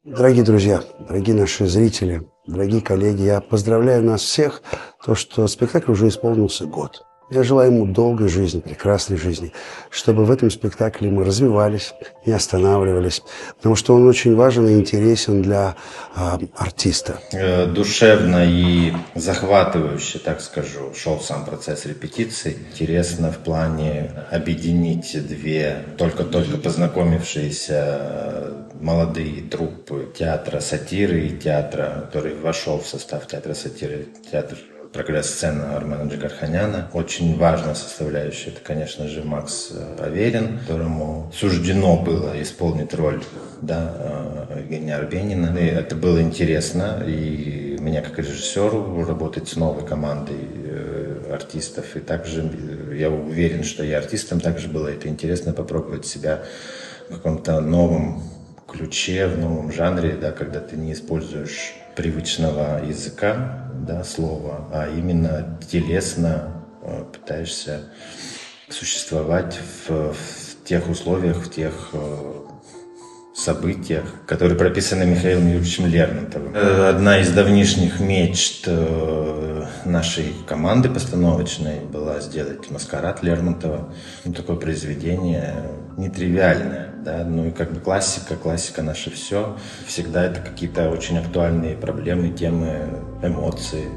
Дорогие друзья, дорогие наши зрители, дорогие коллеги, я поздравляю нас всех, то, что спектакль уже исполнился год. Я желаю ему долгой жизни, прекрасной жизни, чтобы в этом спектакле мы развивались, не останавливались, потому что он очень важен и интересен для артиста. Душевно и захватывающе, так скажу, шел сам процесс репетиций. Интересно в плане объединить две только-только познакомившиеся молодые труппы театра сатиры и театра, который вошел в состав театра сатиры, театр прогресс-сцена Армена Джигарханяна. Очень важная составляющая, это, конечно же, Макс Аверин, которому суждено было исполнить роль Евгения Арбенина. И это было интересно, и мне как режиссеру работать с новой командой артистов. И также я уверен, что и артистам также было это интересно попробовать себя в каком-то новом ключе, в новом жанре, когда ты не используешь привычного языка, слова, а именно телесно пытаешься существовать в тех условиях, в тех событиях, которые прописаны Михаилом Юрьевичем Лермонтовым. Одна из давнишних мечт нашей команды постановочной была сделать «Маскарад» Лермонтова. Такое произведение нетривиальное, ну и классика наше все. Всегда это какие-то очень актуальные проблемы, темы, эмоции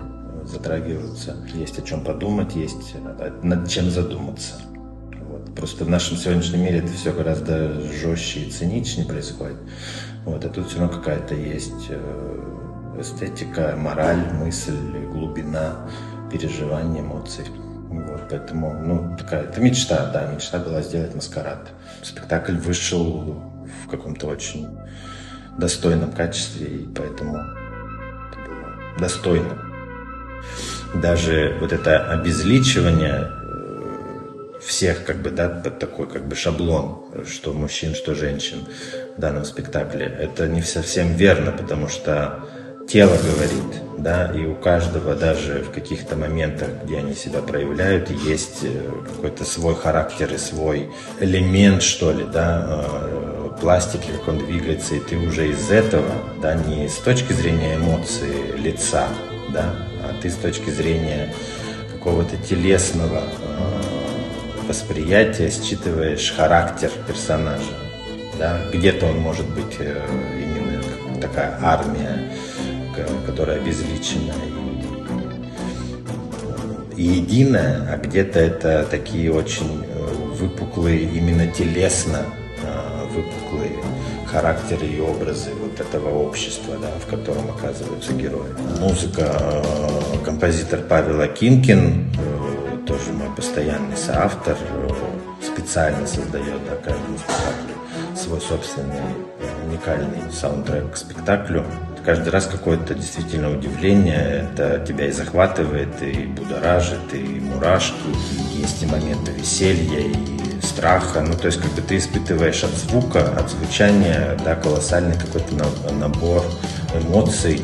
затрагиваются. Есть о чем подумать, есть над чем задуматься. Просто в нашем сегодняшнем мире это все гораздо жестче и циничнее происходит. А тут все равно какая-то есть эстетика, мораль, мысль, глубина переживания, эмоций. Поэтому, это мечта, мечта была сделать «Маскарад». Спектакль вышел в каком-то очень достойном качестве, и поэтому это было достойно. Даже это обезличивание всех, под такой шаблон, что мужчин, что женщин в данном спектакле, это не совсем верно, потому что тело говорит, и у каждого, даже в каких-то моментах, где они себя проявляют, есть какой-то свой характер и свой элемент, что ли, пластики, как он двигается, и ты уже из этого, не с точки зрения эмоций лица, а ты с точки зрения какого-то телесного восприятия считываешь характер персонажа. Где-то он может быть именно такая армия, которая обезличена и единая, а где-то это такие очень выпуклые, именно телесно выпуклые характеры и образы этого общества, в котором оказываются герои. Музыка, композитор Павел Акинкин, тоже мой постоянный соавтор, специально создает каждому спектаклю свой собственный уникальный саундтрек к спектаклю. Каждый раз какое-то действительно удивление, это тебя и захватывает, и будоражит, и мурашки, и есть и моменты веселья, и страха. То есть ты испытываешь от звука, от звучания, колоссальный какой-то набор эмоций.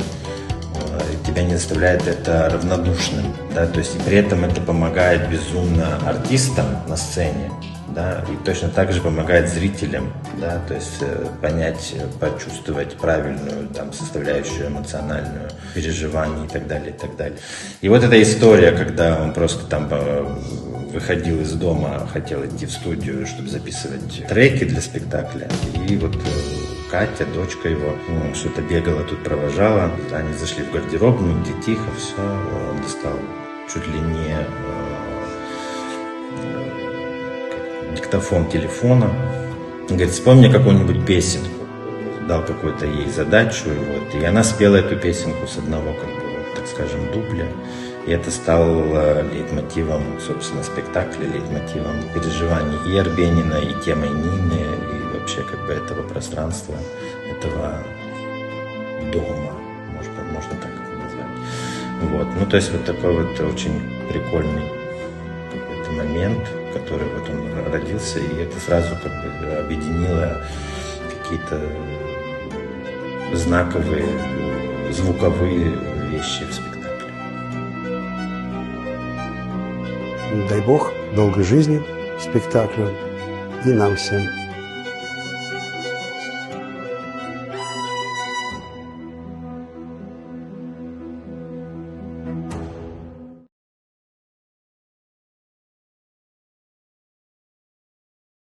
Тебя не заставляет это равнодушным, то есть и при этом это помогает безумно артистам на сцене, и точно так же помогает зрителям, то есть понять, почувствовать правильную составляющую эмоциональную переживание и так далее, и так далее. И эта история, когда он просто выходил из дома, хотел идти в студию, чтобы записывать треки для спектакля, и Катя, дочка его, что-то бегала тут, провожала. Они зашли в гардеробную, где тихо, все. Он достал чуть ли не диктофон телефона. Он говорит, вспомни какую-нибудь песенку. Дал какую-то ей задачу, и она спела эту песенку с одного, так скажем, дубля. И это стало лейтмотивом, собственно, спектакля, лейтмотивом переживаний и Арбенина, и темой Нины, и вообще этого пространства, этого дома, можно так это назвать. То есть такой очень прикольный какой-то момент, который он родился, и это сразу объединило какие-то знаковые, звуковые вещи в спектакле. Дай Бог долгой жизни спектаклю и нам всем.